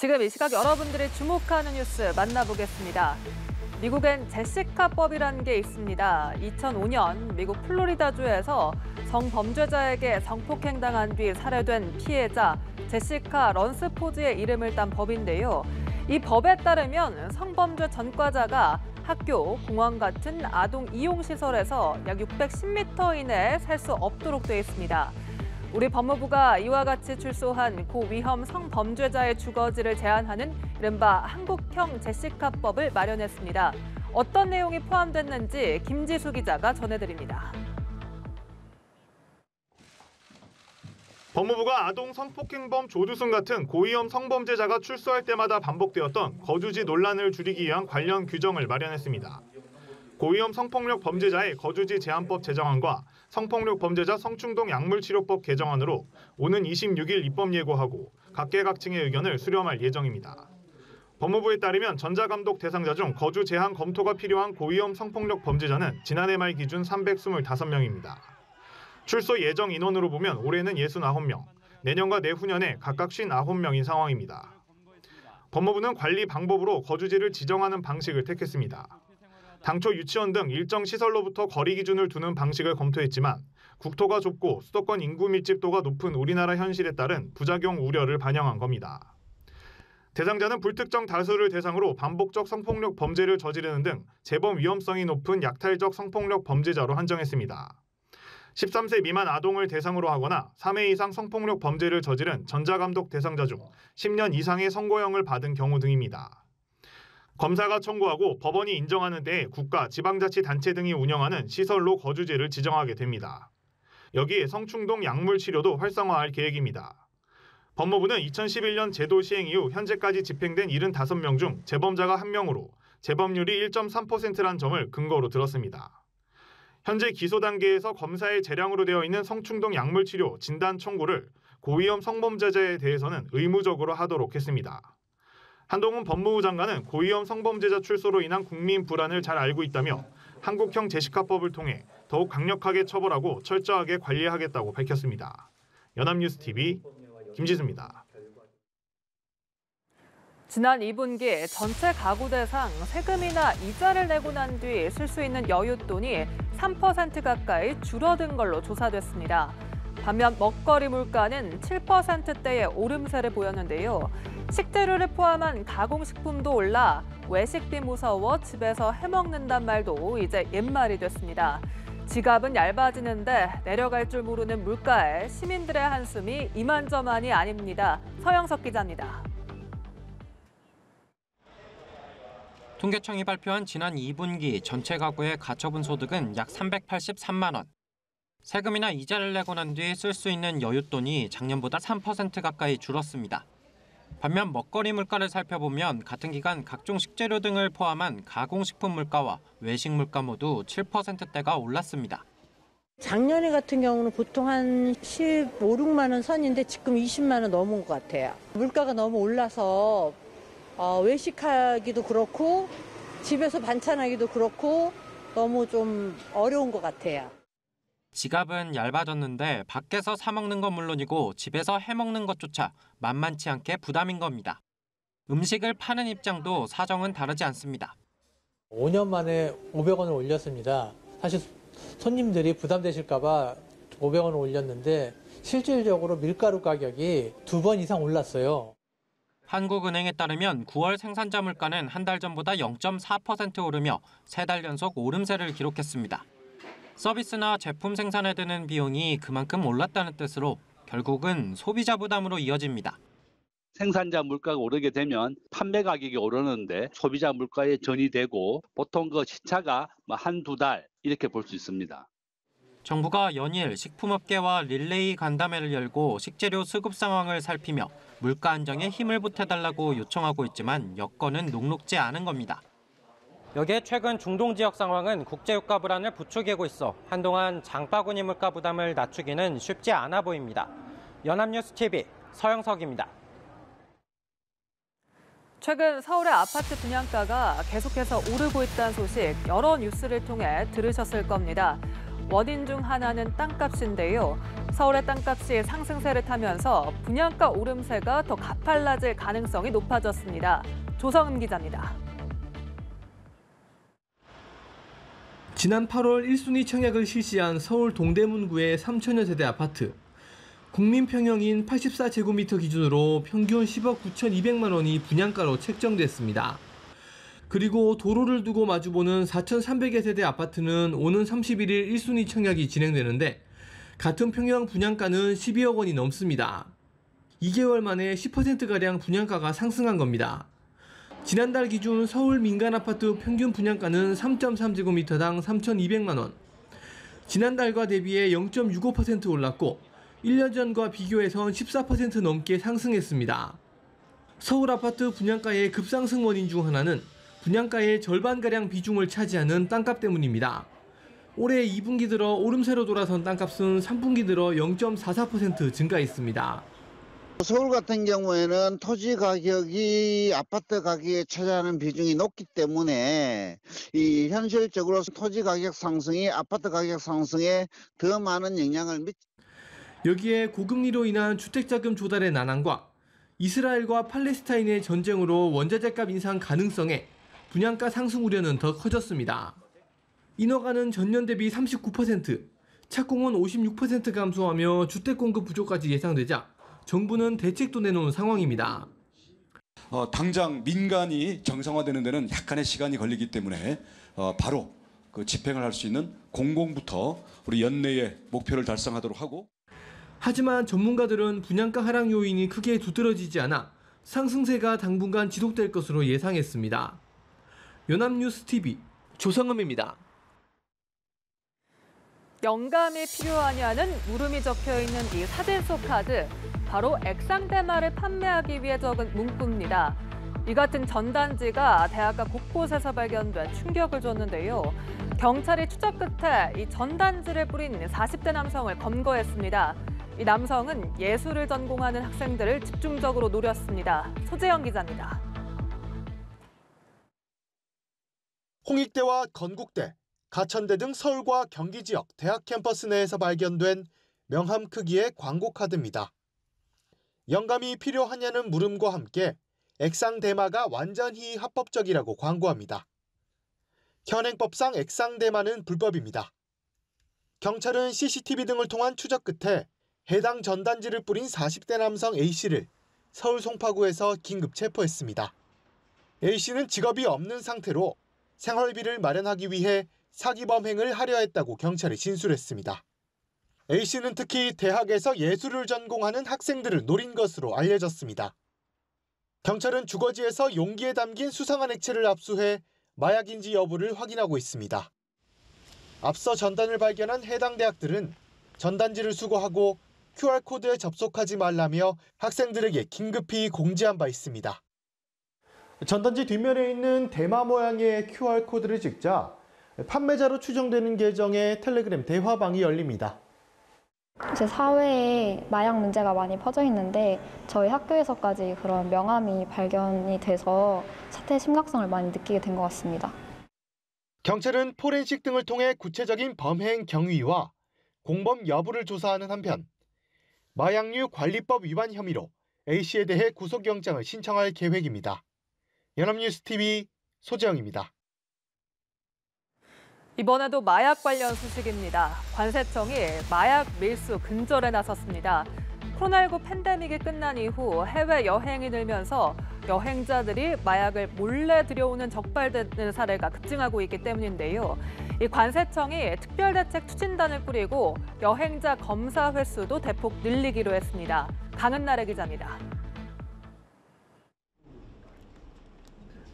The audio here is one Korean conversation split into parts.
지금 이 시각 여러분들이 주목하는 뉴스 만나보겠습니다. 미국엔 제시카법이라는 게 있습니다. 2005년 미국 플로리다주에서 성범죄자에게 성폭행당한 뒤 살해된 피해자 제시카 런스포즈의 이름을 딴 법인데요. 이 법에 따르면 성범죄 전과자가 학교, 공원 같은 아동 이용시설에서 약 610m 이내에 살 수 없도록 돼 있습니다. 우리 법무부가 이와 같이 출소한 고위험 성범죄자의 주거지를 제한하는 이른바 한국형 제시카법을 마련했습니다. 어떤 내용이 포함됐는지 김지수 기자가 전해드립니다. 법무부가 아동 성폭행범 조두순 같은 고위험 성범죄자가 출소할 때마다 반복되었던 거주지 논란을 줄이기 위한 관련 규정을 마련했습니다. 고위험 성폭력 범죄자의 거주지 제한법 제정안과 성폭력 범죄자 성충동 약물치료법 개정안으로 오는 26일 입법 예고하고 각계각층의 의견을 수렴할 예정입니다. 법무부에 따르면 전자감독 대상자 중 거주 제한 검토가 필요한 고위험 성폭력 범죄자는 지난해 말 기준 325명입니다. 출소 예정 인원으로 보면 올해는 69명, 내년과 내후년에 각각 59명인 상황입니다. 법무부는 관리 방법으로 거주지를 지정하는 방식을 택했습니다. 당초 유치원 등 일정 시설로부터 거리 기준을 두는 방식을 검토했지만 국토가 좁고 수도권 인구 밀집도가 높은 우리나라 현실에 따른 부작용 우려를 반영한 겁니다. 대상자는 불특정 다수를 대상으로 반복적 성폭력 범죄를 저지르는 등 재범 위험성이 높은 약탈적 성폭력 범죄자로 한정했습니다. 13세 미만 아동을 대상으로 하거나 3회 이상 성폭력 범죄를 저지른 전자감독 대상자 중 10년 이상의 선고형을 받은 경우 등입니다. 검사가 청구하고 법원이 인정하는 데에 국가, 지방자치단체 등이 운영하는 시설로 거주지를 지정하게 됩니다. 여기에 성충동 약물치료도 활성화할 계획입니다. 법무부는 2011년 제도 시행 이후 현재까지 집행된 75명 중 재범자가 1명으로 재범률이 1.3%란 점을 근거로 들었습니다. 현재 기소 단계에서 검사의 재량으로 되어 있는 성충동 약물치료 진단 청구를 고위험 성범죄자에 대해서는 의무적으로 하도록 했습니다. 한동훈 법무부 장관은 고위험 성범죄자 출소로 인한 국민 불안을 잘 알고 있다며 한국형 제시카법을 통해 더욱 강력하게 처벌하고 철저하게 관리하겠다고 밝혔습니다. 연합뉴스TV 김지수입니다. 지난 2분기 전체 가구 대상 세금이나 이자를 내고 난 뒤 쓸 수 있는 여윳돈이 3% 가까이 줄어든 걸로 조사됐습니다. 반면 먹거리 물가는 7%대의 오름세를 보였는데요. 식재료를 포함한 가공식품도 올라 외식비 무서워 집에서 해먹는단 말도 이제 옛말이 됐습니다. 지갑은 얇아지는데 내려갈 줄 모르는 물가에 시민들의 한숨이 이만저만이 아닙니다. 서영석 기자입니다. 통계청이 발표한 지난 2분기 전체 가구의 가처분 소득은 약 383만 원. 세금이나 이자를 내고 난 뒤 쓸 수 있는 여윳돈이 작년보다 3% 가까이 줄었습니다. 반면 먹거리 물가를 살펴보면 같은 기간 각종 식재료 등을 포함한 가공식품 물가와 외식 물가 모두 7%대가 올랐습니다. 작년에 같은 경우는 보통 한 15, 16만 원 선인데 지금 20만 원 넘은 것 같아요. 물가가 너무 올라서 외식하기도 그렇고 집에서 반찬하기도 그렇고 너무 좀 어려운 것 같아요. 지갑은 얇아졌는데 밖에서 사 먹는 건 물론이고 집에서 해 먹는 것조차 만만치 않게 부담인 겁니다. 음식을 파는 입장도 사정은 다르지 않습니다. 5년 만에 500원을 올렸습니다. 사실 손님들이 부담되실까 봐 500원을 올렸는데 실질적으로 밀가루 가격이 2번 이상 올랐어요. 한국은행에 따르면 9월 생산자 물가는 한 달 전보다 0.4% 오르며 3달 연속 오름세를 기록했습니다. 서비스나 제품 생산에 드는 비용이 그만큼 올랐다는 뜻으로 결국은 소비자 부담으로 이어집니다. 생산자 물가가 오르게 되면 판매 가격이 오르는데 소비자 물가에 전이되고 보통 그 시차가 한두 달 이렇게 볼 수 있습니다. 정부가 연일 식품업계와 릴레이 간담회를 열고 식재료 수급 상황을 살피며 물가 안정에 힘을 보태달라고 요청하고 있지만 여건은 녹록지 않은 겁니다. 여기에 최근 중동 지역 상황은 국제유가 불안을 부추기고 있어 한동안 장바구니 물가 부담을 낮추기는 쉽지 않아 보입니다. 연합뉴스TV 서영석입니다. 최근 서울의 아파트 분양가가 계속해서 오르고 있다는 소식 여러 뉴스를 통해 들으셨을 겁니다. 원인 중 하나는 땅값인데요. 서울의 땅값이 상승세를 타면서 분양가 오름세가 더 가팔라질 가능성이 높아졌습니다. 조성은 기자입니다. 지난 8월 1순위 청약을 실시한 서울 동대문구의 3천여 세대 아파트. 국민평형인 84제곱미터 기준으로 평균 10억 9,200만 원이 분양가로 책정됐습니다. 그리고 도로를 두고 마주보는 4,300여 세대 아파트는 오는 31일 1순위 청약이 진행되는데 같은 평형 분양가는 12억 원이 넘습니다. 2개월 만에 10%가량 분양가가 상승한 겁니다. 지난달 기준 서울 민간 아파트 평균 분양가는 3.3제곱미터당 3,200만 원. 지난달과 대비해 0.65% 올랐고 1년 전과 비교해선 14% 넘게 상승했습니다. 서울 아파트 분양가의 급상승 원인 중 하나는 분양가의 절반가량 비중을 차지하는 땅값 때문입니다. 올해 2분기 들어 오름세로 돌아선 땅값은 3분기 들어 0.44% 증가했습니다. 서울 같은 경우에는 토지 가격이 아파트 가격에 차지하는 비중이 높기 때문에 이 현실적으로 토지 가격 상승이 아파트 가격 상승에 더 많은 영향을 여기에 고금리로 인한 주택자금 조달의 난항과 이스라엘과 팔레스타인의 전쟁으로 원자재값 인상 가능성에 분양가 상승 우려는 더 커졌습니다. 인허가는 전년 대비 39%, 착공은 56% 감소하며 주택 공급 부족까지 예상되자 정부는 대책도 내놓은 상황입니다. 당장 민간이 정상화되는 데는 약간의 시간이 걸리기 때문에 바로 그 집행을 할 수 있는 공공부터 우리 연내에 목표를 달성하도록 하고. 하지만 전문가들은 분양가 하락 요인이 크게 두드러지지 않아 상승세가 당분간 지속될 것으로 예상했습니다. 연합뉴스TV 조성음입니다. 영감이 필요하냐는 물음이 적혀있는 이 사진 속 카드, 바로 액상대마를 판매하기 위해 적은 문구입니다. 이 같은 전단지가 대학가 곳곳에서 발견돼 충격을 줬는데요. 경찰이 추적 끝에 이 전단지를 뿌린 40대 남성을 검거했습니다. 이 남성은 예술을 전공하는 학생들을 집중적으로 노렸습니다. 소재영 기자입니다. 홍익대와 건국대, 가천대 등 서울과 경기 지역 대학 캠퍼스 내에서 발견된 명함 크기의 광고 카드입니다. 영감이 필요하냐는 물음과 함께 액상대마가 완전히 합법적이라고 광고합니다. 현행법상 액상대마는 불법입니다. 경찰은 CCTV 등을 통한 추적 끝에 해당 전단지를 뿌린 40대 남성 A씨를 서울 송파구에서 긴급 체포했습니다. A씨는 직업이 없는 상태로 생활비를 마련하기 위해 사기 범행을 하려 했다고 경찰이 진술했습니다. A씨는 특히 대학에서 예술을 전공하는 학생들을 노린 것으로 알려졌습니다. 경찰은 주거지에서 용기에 담긴 수상한 액체를 압수해 마약인지 여부를 확인하고 있습니다. 앞서 전단을 발견한 해당 대학들은 전단지를 수거하고 QR코드에 접속하지 말라며 학생들에게 긴급히 공지한 바 있습니다. 전단지 뒷면에 있는 대마 모양의 QR코드를 찍자 판매자로 추정되는 계정의 텔레그램 대화방이 열립니다. 이제 사회에 마약 문제가 많이 퍼져 있는데 저희 학교에서까지 그런 명함이 발견이 돼서 사태의 심각성을 많이 느끼게 된 것 같습니다. 경찰은 포렌식 등을 통해 구체적인 범행 경위와 공범 여부를 조사하는 한편 마약류 관리법 위반 혐의로 A씨에 대해 구속영장을 신청할 계획입니다. 연합뉴스TV 소재영입니다. 이번에도 마약 관련 소식입니다. 관세청이 마약 밀수 근절에 나섰습니다. 코로나19 팬데믹이 끝난 이후 해외 여행이 늘면서 여행자들이 마약을 몰래 들여오는 적발되는 사례가 급증하고 있기 때문인데요. 이 관세청이 특별대책 추진단을 꾸리고 여행자 검사 횟수도 대폭 늘리기로 했습니다. 강은나래 기자입니다.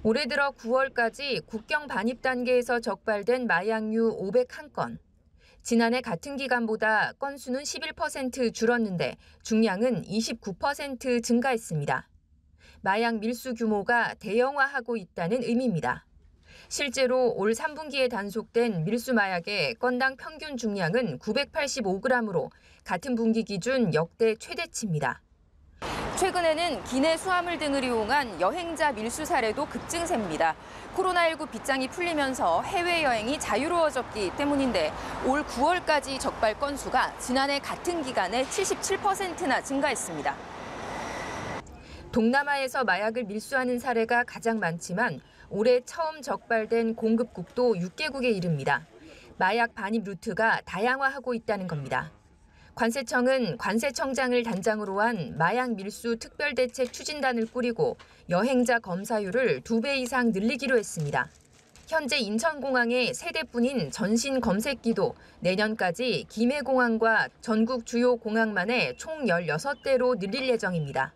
올해 들어 9월까지 국경 반입 단계에서 적발된 마약류 501건. 지난해 같은 기간보다 건수는 11% 줄었는데 중량은 29% 증가했습니다. 마약 밀수 규모가 대형화하고 있다는 의미입니다. 실제로 올 3분기에 단속된 밀수 마약의 건당 평균 중량은 985g으로 같은 분기 기준 역대 최대치입니다. 최근에는 기내 수화물 등을 이용한 여행자 밀수 사례도 급증세입니다. 코로나19 빗장이 풀리면서 해외여행이 자유로워졌기 때문인데 올 9월까지 적발 건수가 지난해 같은 기간에 77%나 증가했습니다. 동남아에서 마약을 밀수하는 사례가 가장 많지만 올해 처음 적발된 공급국도 6개국에 이릅니다. 마약 반입 루트가 다양화하고 있다는 겁니다. 관세청은 관세청장을 단장으로 한 마약 밀수 특별대책 추진단을 꾸리고 여행자 검사율을 2배 이상 늘리기로 했습니다. 현재 인천공항에 3대뿐인 전신 검색기도 내년까지 김해공항과 전국 주요 공항만에 총 16대로 늘릴 예정입니다.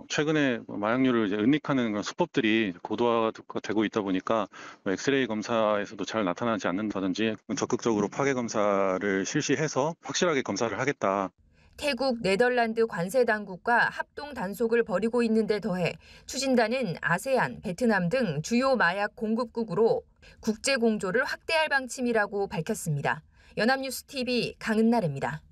최근에 마약류를 이제 은닉하는 그런 수법들이 고도화가 되고 있다 보니까 엑스레이 검사에서도 잘 나타나지 않는다든지 적극적으로 파괴 검사를 실시해서 확실하게 검사를 하겠다. 태국, 네덜란드 관세 당국과 합동 단속을 벌이고 있는 데 더해 추진단은 아세안, 베트남 등 주요 마약 공급국으로 국제 공조를 확대할 방침이라고 밝혔습니다. 연합뉴스 TV 강은나래입니다.